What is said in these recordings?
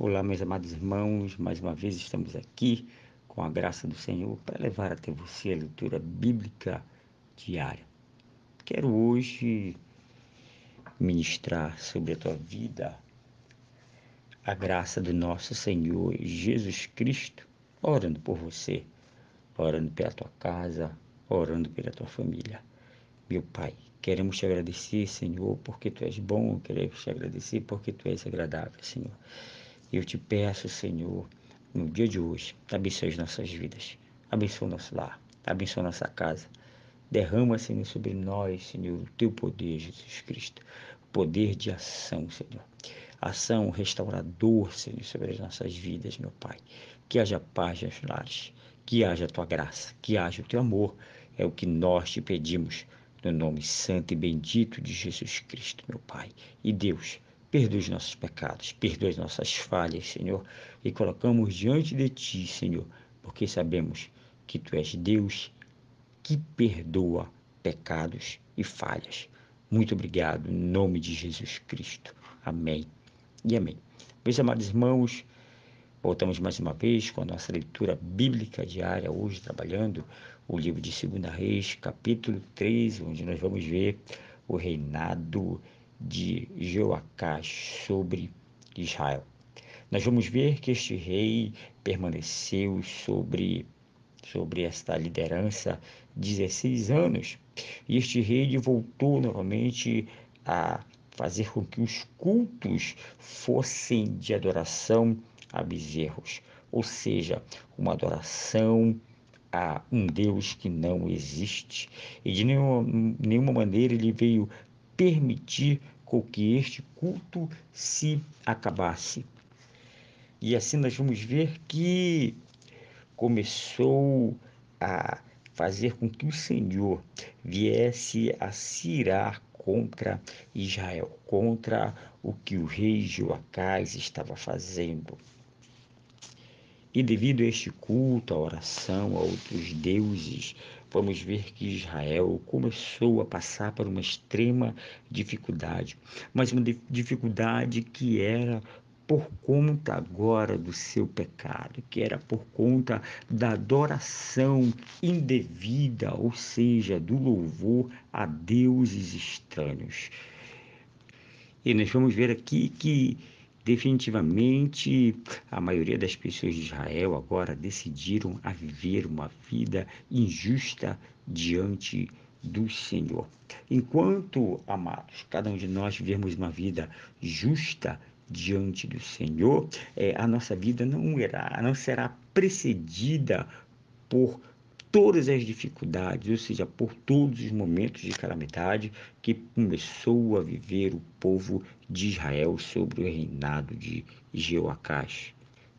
Olá, meus amados irmãos, mais uma vez estamos aqui com a graça do Senhor para levar até você a leitura bíblica diária. Quero hoje ministrar sobre a tua vida a graça do nosso Senhor Jesus Cristo, orando por você, orando pela tua casa, orando pela tua família. Meu Pai, queremos te agradecer, Senhor, porque Tu és bom, queremos te agradecer porque Tu és agradável, Senhor. Eu te peço, Senhor, no dia de hoje, abençoe as nossas vidas, abençoe o nosso lar, abençoe a nossa casa. Derrama, Senhor, sobre nós, Senhor, o Teu poder, Jesus Cristo, o poder de ação, Senhor. Ação restaurador, Senhor, sobre as nossas vidas, meu Pai. Que haja paz nos lares, que haja a Tua graça, que haja o Teu amor. É o que nós te pedimos, no nome santo e bendito de Jesus Cristo, meu Pai. E Deus, perdoa os nossos pecados, perdoa as nossas falhas, Senhor, e colocamos diante de Ti, Senhor, porque sabemos que Tu és Deus que perdoa pecados e falhas. Muito obrigado, em nome de Jesus Cristo. Amém e amém. Meus amados irmãos, voltamos mais uma vez com a nossa leitura bíblica diária, hoje trabalhando o livro de 2 Reis, capítulo 3, onde nós vamos ver o reinado de Joacás sobre Israel. Nós vamos ver que este rei permaneceu sobre esta liderança 16 anos. E este rei voltou novamente a fazer com que os cultos fossem de adoração a bezerros, ou seja, uma adoração a um Deus que não existe. E de nenhuma maneira ele veio permitir com que este culto se acabasse. E assim nós vamos ver que começou a fazer com que o Senhor viesse a se irar contra Israel, contra o que o rei Joacás estava fazendo. E devido a este culto, a oração a outros deuses, vamos ver que Israel começou a passar por uma extrema dificuldade, mas uma dificuldade que era por conta agora do seu pecado, que era por conta da adoração indevida, ou seja, do louvor a deuses estranhos. E nós vamos ver aqui que definitivamente a maioria das pessoas de Israel agora decidiram a viver uma vida injusta diante do Senhor. Enquanto, amados, cada um de nós vivemos uma vida justa diante do Senhor, a nossa vida não será precedida por todas as dificuldades, ou seja, por todos os momentos de calamidade que começou a viver o povo de Israel sobre o reinado de Jeoacás.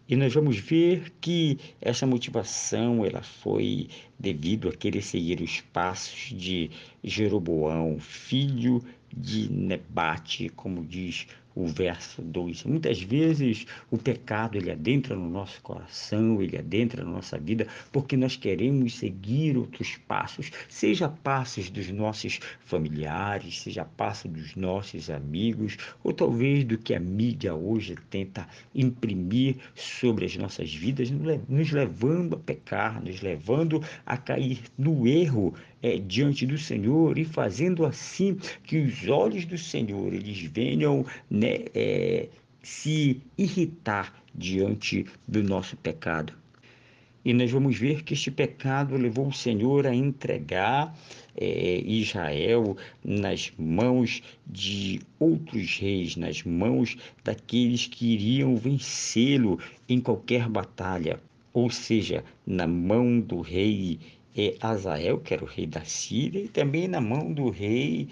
E nós vamos ver que essa motivação ela foi devido a querer seguir os passos de Jeroboão, filho de Nebate, como diz o verso 2. Muitas vezes o pecado ele adentra no nosso coração, ele adentra na nossa vida, porque nós queremos seguir outros passos, seja passos dos nossos familiares, seja passos dos nossos amigos, ou talvez do que a mídia hoje tenta imprimir sobre as nossas vidas, nos levando a pecar, nos levando a cair no erro diante do Senhor e fazendo assim que os olhos do Senhor eles venham, né, se irritar diante do nosso pecado. E nós vamos ver que este pecado levou o Senhor a entregar Israel nas mãos de outros reis, nas mãos daqueles que iriam vencê-lo em qualquer batalha. Ou seja, na mão do rei Azael, que era o rei da Síria, e também na mão do rei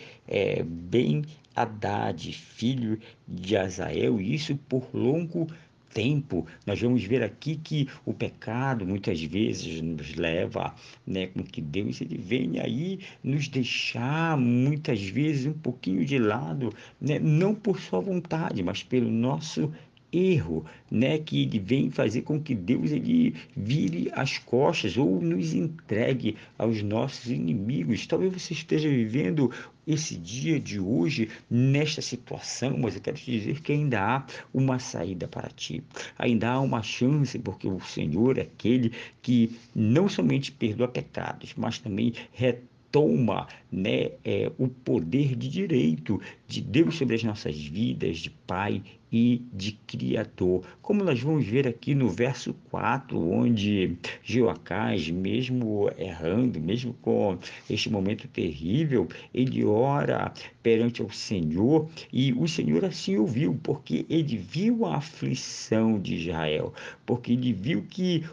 Ben-Hadad, filho de Azael, e isso por longo tempo. Nós vamos ver aqui que o pecado muitas vezes nos leva, né, com que Deus ele venha aí nos deixar muitas vezes um pouquinho de lado, né, não por sua vontade, mas pelo nosso erro, né, que ele vem fazer com que Deus ele vire as costas ou nos entregue aos nossos inimigos. Talvez você esteja vivendo esse dia de hoje nesta situação, mas eu quero te dizer que ainda há uma saída para ti. Ainda há uma chance, porque o Senhor é aquele que não somente perdoa pecados, mas também retoma, né, o poder de direito de Deus sobre as nossas vidas, de Pai e de Criador. Como nós vamos ver aqui no verso 4, onde Jeoacás, mesmo errando, mesmo com este momento terrível, ele ora perante ao Senhor e o Senhor assim ouviu, porque ele viu a aflição de Israel, porque ele viu que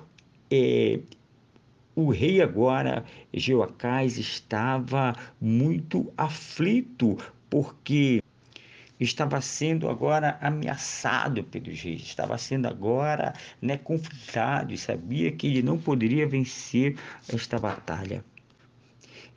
é, o rei agora, Jeoacás, estava muito aflito, porque estava sendo agora ameaçado pelos reis, estava sendo agora, né, conflitado e sabia que ele não poderia vencer esta batalha.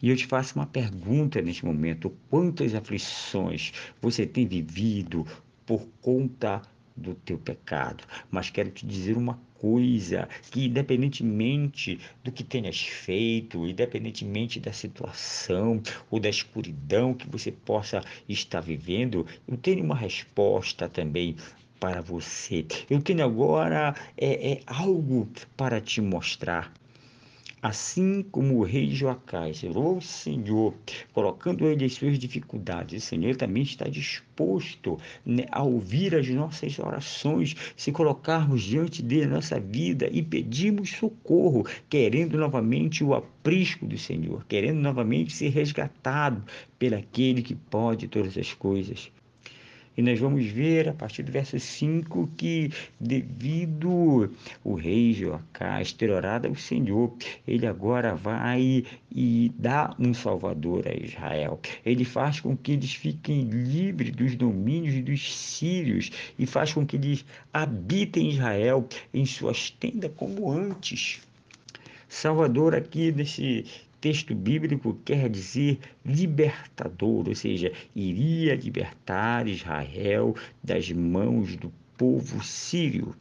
E eu te faço uma pergunta neste momento: quantas aflições você tem vivido por conta do teu pecado? Mas quero te dizer uma coisa, que independentemente do que tenhas feito, independentemente da situação ou da escuridão que você possa estar vivendo, eu tenho uma resposta também para você. Eu tenho agora algo para te mostrar. Assim como o rei Joacás orou ao Senhor, colocando ele as suas dificuldades, o Senhor também está disposto, né, a ouvir as nossas orações, se colocarmos diante dele a nossa vida e pedirmos socorro, querendo novamente o aprisco do Senhor, querendo novamente ser resgatado pelaquele que pode todas as coisas. E nós vamos ver a partir do verso 5 que, devido o rei Joacás ter orado ao Senhor, ele agora vai e dá um salvador a Israel. Ele faz com que eles fiquem livres dos domínios dos sírios e faz com que eles habitem Israel em suas tendas como antes. Salvador aqui nesse texto bíblico quer dizer libertador, ou seja, iria libertar Israel das mãos do povo sírio.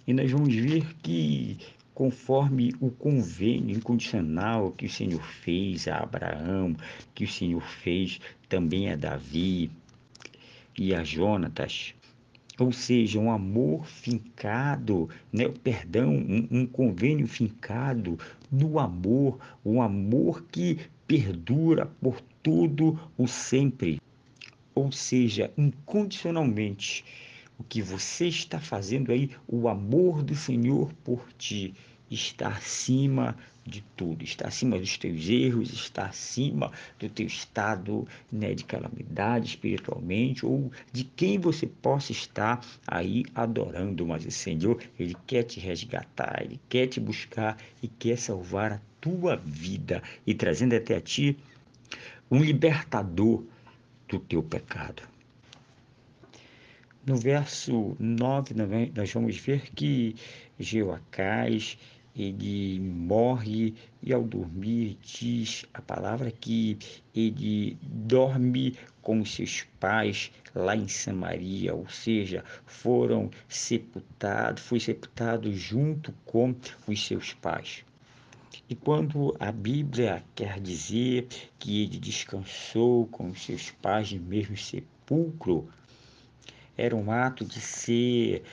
E nós vamos ver que, conforme o convênio incondicional que o Senhor fez a Abraão, que o Senhor fez também a Davi e a Jonatas, ou seja, um amor fincado, né? Perdão, um convênio fincado no amor, um amor que perdura por todo o sempre, ou seja, incondicionalmente. O que você está fazendo aí, o amor do Senhor por ti está acima de tudo, está acima dos teus erros, está acima do teu estado, né, de calamidade espiritualmente ou de quem você possa estar aí adorando, mas o Senhor, ele quer te resgatar, ele quer te buscar e quer salvar a tua vida e trazendo até a ti um libertador do teu pecado. No verso 9, nós vamos ver que Jeoacás, ele morre e ao dormir diz a palavra que ele dorme com os seus pais lá em Samaria, ou seja, foi sepultado junto com os seus pais. E quando a Bíblia quer dizer que ele descansou com os seus pais no mesmo sepulcro, era um ato de ser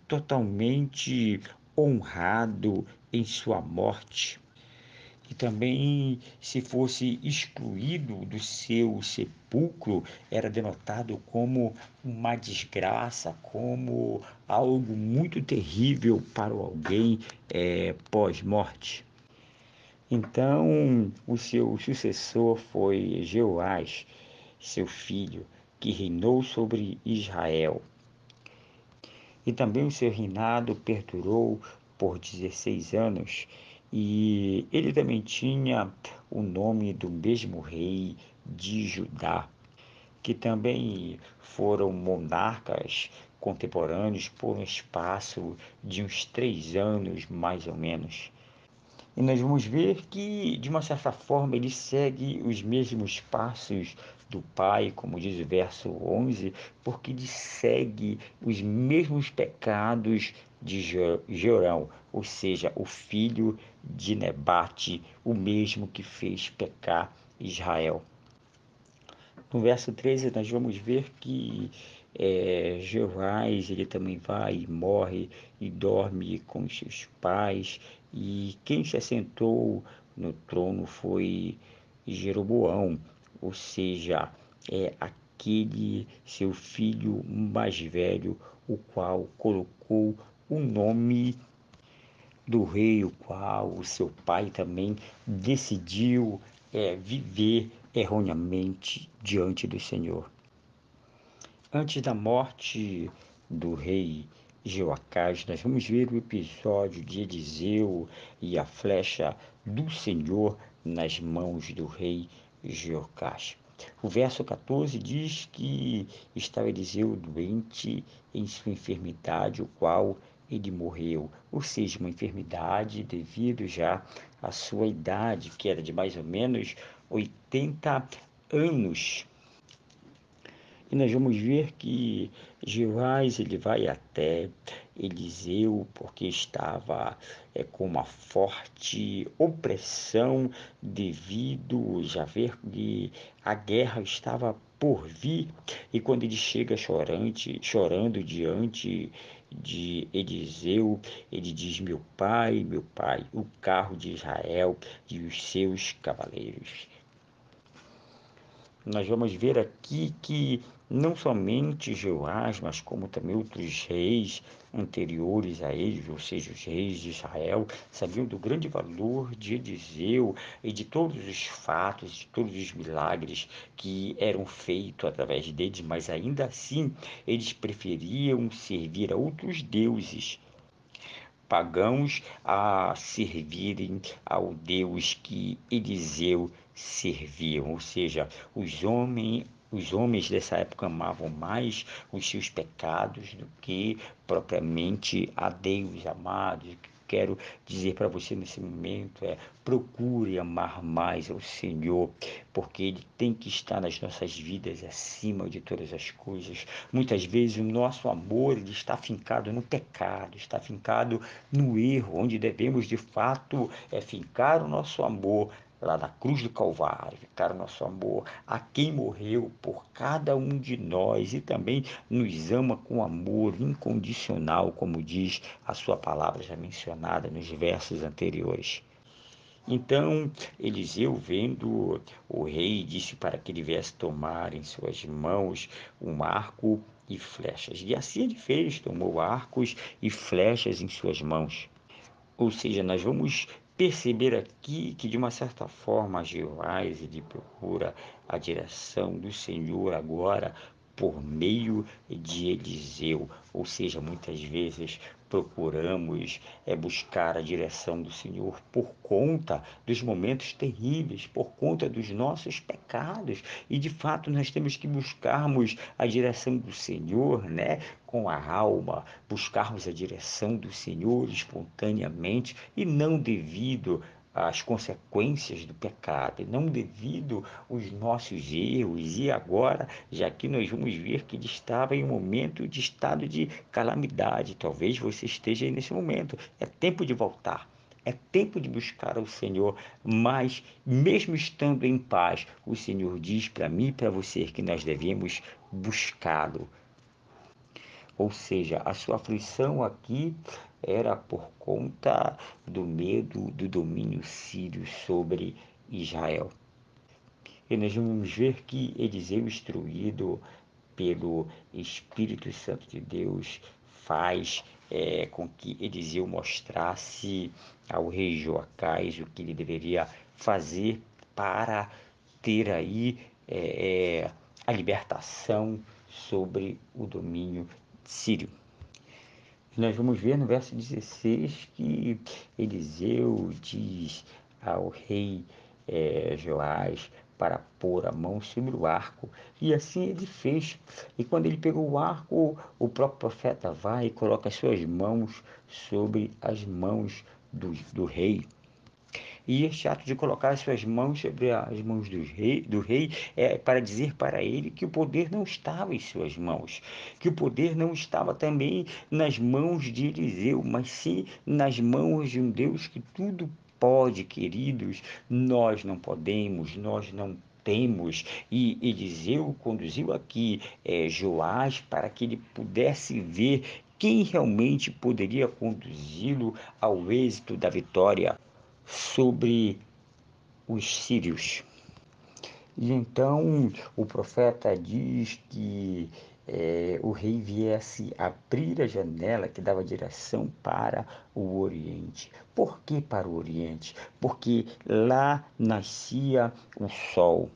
totalmente honrado em sua morte. E também, se fosse excluído do seu sepulcro, era denotado como uma desgraça, como algo muito terrível para alguém pós-morte. Então, o seu sucessor foi Jeoás, seu filho, que reinou sobre Israel. E também o seu reinado perdurou por 16 anos, e ele também tinha o nome do mesmo rei de Judá, que também foram monarcas contemporâneos por um espaço de uns 3 anos, mais ou menos. E nós vamos ver que, de uma certa forma, ele segue os mesmos passos do pai, como diz o verso 11, porque ele segue os mesmos pecados de Jorão, ou seja, o filho de Nebate, o mesmo que fez pecar Israel. No verso 13, nós vamos ver que Jeoás, ele também vai e morre e dorme com os seus pais, e quem se assentou no trono foi Jeroboão, ou seja, aquele seu filho mais velho, o qual colocou o nome do rei, o qual o seu pai também decidiu viver erroneamente diante do Senhor. Antes da morte do rei Jeoacás, nós vamos ver o episódio de Eliseu e a flecha do Senhor nas mãos do rei Jeoacás. O verso 14 diz que estava Eliseu doente em sua enfermidade, o qual ele morreu, ou seja, uma enfermidade devido já à sua idade, que era de mais ou menos 80 anos. E nós vamos ver que Jeoás ele vai até Eliseu porque estava com uma forte opressão devido já ver que a guerra estava por vir, e quando ele chega chorando diante de Eliseu, ele diz: meu pai, o carro de Israel e os seus cavaleiros. Nós vamos ver aqui que não somente Jeoás, mas como também outros reis anteriores a eles, ou seja, os reis de Israel, sabiam do grande valor de Eliseu e de todos os fatos, de todos os milagres que eram feitos através deles, mas ainda assim eles preferiam servir a outros deuses pagãos a servirem ao Deus que Eliseu serviam, ou seja, os homens dessa época amavam mais os seus pecados do que propriamente a Deus, amados. O que quero dizer para você nesse momento procure amar mais ao Senhor, porque Ele tem que estar nas nossas vidas acima de todas as coisas. Muitas vezes o nosso amor ele está fincado no pecado, está fincado no erro, onde devemos de fato fincar o nosso amor lá na cruz do Calvário, ficar o nosso amor a quem morreu por cada um de nós e também nos ama com amor incondicional, como diz a sua palavra já mencionada nos versos anteriores. Então Eliseu, vendo o rei, disse para que ele viesse tomar em suas mãos um arco e flechas. E assim ele fez, tomou arcos e flechas em suas mãos. Ou seja, nós vamos perceber aqui que, de uma certa forma, Jeoás ele procura a direção do Senhor agora por meio de Eliseu. Ou seja, muitas vezes procuramos buscar a direção do Senhor por conta dos momentos terríveis, por conta dos nossos pecados. E de fato nós temos que buscarmos a direção do Senhor, né? Com a alma, buscarmos a direção do Senhor espontaneamente e não devido às consequências do pecado, e não devido aos nossos erros. E agora, já que nós vamos ver que ele estava em um momento de estado de calamidade, talvez você esteja aí nesse momento, é tempo de voltar. É tempo de buscar ao Senhor, mas mesmo estando em paz, o Senhor diz para mim e para você que nós devemos buscá-lo. Ou seja, a sua aflição aqui era por conta do medo do domínio sírio sobre Israel. E nós vamos ver que Eliseu, instruído pelo Espírito Santo de Deus, faz com que Eliseu mostrasse ao rei Joacás o que ele deveria fazer para ter aí a libertação sobre o domínio sírio. Nós vamos ver no verso 16 que Eliseu diz ao rei Joás para pôr a mão sobre o arco, e assim ele fez. E quando ele pegou o arco, o próprio profeta vai e coloca as suas mãos sobre as mãos do rei. E este ato de colocar as suas mãos sobre as mãos do rei é para dizer para ele que o poder não estava em suas mãos, que o poder não estava também nas mãos de Eliseu, mas sim nas mãos de um Deus que tudo pode, queridos. Nós não podemos, nós não temos. E Eliseu conduziu aqui Joás para que ele pudesse ver quem realmente poderia conduzi-lo ao êxito da vitória sobre os sírios. E então o profeta diz que o rei viesse abrir a janela que dava direção para o Oriente. Por que para o Oriente? Porque lá nascia o sol.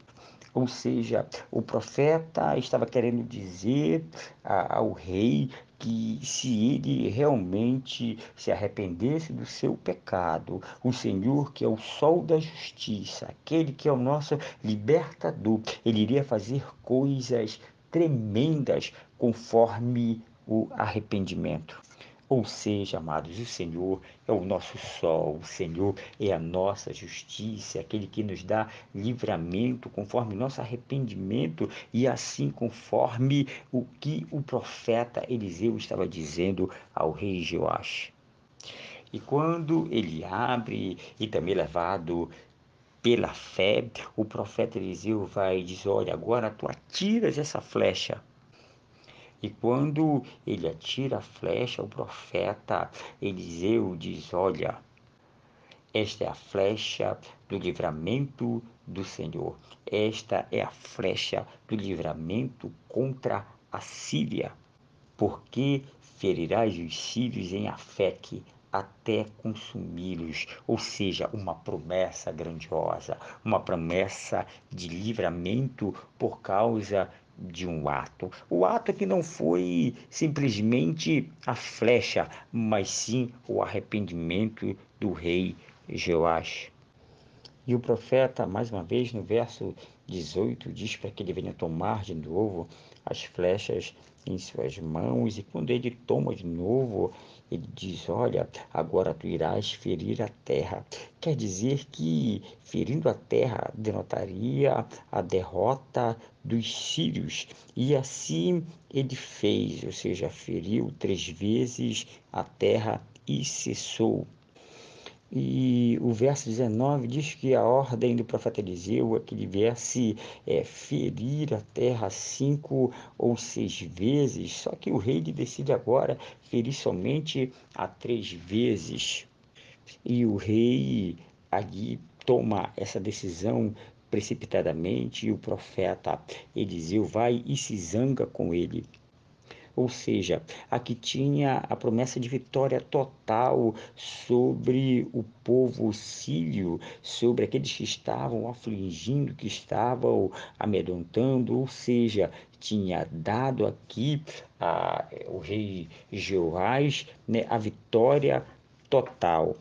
Ou seja, o profeta estava querendo dizer ao rei que se ele realmente se arrependesse do seu pecado, o Senhor, que é o sol da justiça, aquele que é o nosso libertador, ele iria fazer coisas tremendas conforme o arrependimento. Ou seja, amados, o Senhor é o nosso sol, o Senhor é a nossa justiça, é aquele que nos dá livramento conforme nosso arrependimento e assim conforme o que o profeta Eliseu estava dizendo ao rei Joás. E quando ele abre e também levado pela fé, o profeta Eliseu vai dizer: olha, agora tu atiras essa flecha. E quando ele atira a flecha, o profeta Eliseu diz: olha, esta é a flecha do livramento do Senhor. Esta é a flecha do livramento contra a Síria. Porque ferirás os sírios em Afeque até consumi-los. Ou seja, uma promessa grandiosa, uma promessa de livramento por causa de um ato. O ato que não foi simplesmente a flecha, mas sim o arrependimento do rei Joás. E o profeta, mais uma vez, no verso 18, diz para que ele venha tomar de novo as flechas em suas mãos. E quando ele toma de novo, ele diz: olha, agora tu irás ferir a terra. Quer dizer que ferindo a terra denotaria a derrota dos sírios. E assim ele fez, ou seja, feriu 3 vezes a terra e cessou. E o verso 19 diz que a ordem do profeta Eliseu é que ele viesse ferir a terra 5 ou 6 vezes, só que o rei decide agora ferir somente a 3 vezes. E o rei ali toma essa decisão precipitadamente e o profeta Eliseu vai e se zanga com ele. Ou seja, aqui tinha a promessa de vitória total sobre o povo sírio, sobre aqueles que estavam afligindo, que estavam amedrontando, ou seja, tinha dado aqui o rei Jeoás, né, a vitória total.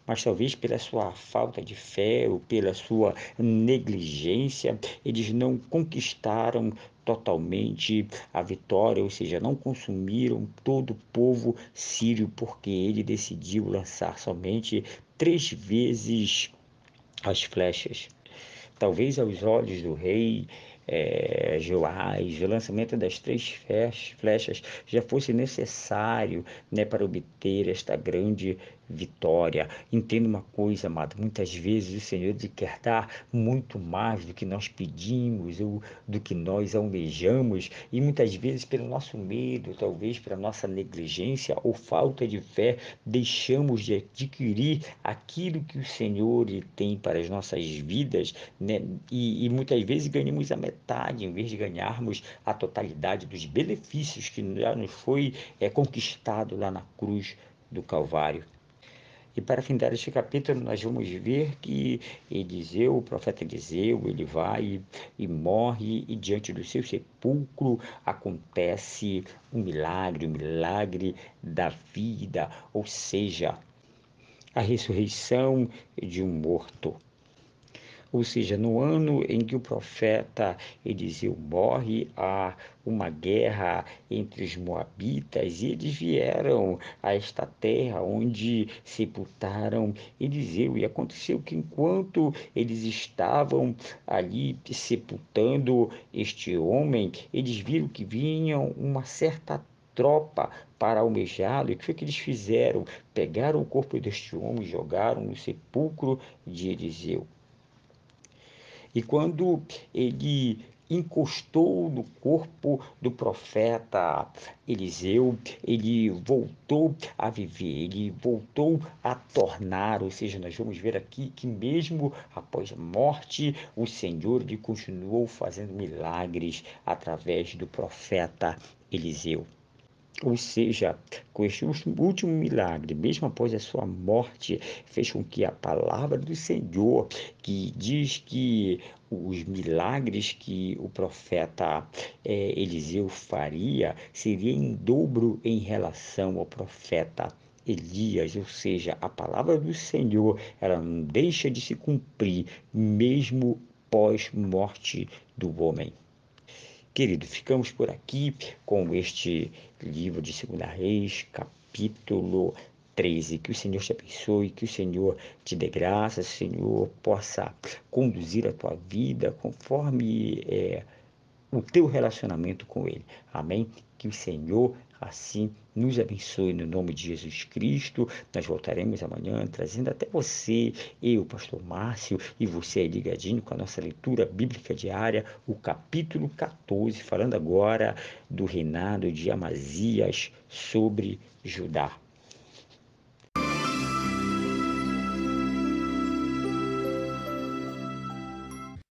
Mas talvez pela sua falta de fé ou pela sua negligência, eles não conquistaram totalmente a vitória, ou seja, não consumiram todo o povo sírio, porque ele decidiu lançar somente 3 vezes as flechas. Talvez aos olhos do rei Joás, o lançamento das 3 flechas já fosse necessário, né, para obter esta grande vitória. Entenda uma coisa, amado, muitas vezes o Senhor quer dar muito mais do que nós pedimos ou do que nós almejamos, e muitas vezes pelo nosso medo, talvez pela nossa negligência ou falta de fé, deixamos de adquirir aquilo que o Senhor tem para as nossas vidas, né? E muitas vezes ganhamos a metade, em vez de ganharmos a totalidade dos benefícios que já nos foi conquistado lá na cruz do Calvário. E para findar este capítulo, nós vamos ver que Eliseu, o profeta Eliseu, ele vai e morre, e diante do seu sepulcro acontece um milagre, o milagre da vida, ou seja, a ressurreição de um morto. Ou seja, no ano em que o profeta Eliseu morre, há uma guerra entre os moabitas e eles vieram a esta terra onde sepultaram Eliseu. E aconteceu que enquanto eles estavam ali sepultando este homem, eles viram que vinham uma certa tropa para almejá-lo. E o que foi que eles fizeram? Pegaram o corpo deste homem e jogaram no sepulcro de Eliseu. E quando ele encostou no corpo do profeta Eliseu, ele voltou a viver, ele voltou a tornar, ou seja, nós vamos ver aqui que mesmo após a morte, o Senhor ele continuou fazendo milagres através do profeta Eliseu. Ou seja, com este último milagre, mesmo após a sua morte, fez com que a palavra do Senhor, que diz que os milagres que o profeta Eliseu faria, seria em dobro em relação ao profeta Elias, ou seja, a palavra do Senhor, ela não deixa de se cumprir, mesmo pós-morte do homem. Querido, ficamos por aqui com este livro de 2 Reis, capítulo 13. Que o Senhor te abençoe, que o Senhor te dê graça, que o Senhor possa conduzir a tua vida conforme o teu relacionamento com Ele. Amém? Que o Senhor assim nos abençoe no nome de Jesus Cristo. Nós voltaremos amanhã trazendo até você, eu, pastor Márcio, e você aí ligadinho com a nossa leitura bíblica diária, o capítulo 14, falando agora do reinado de Amazias sobre Judá.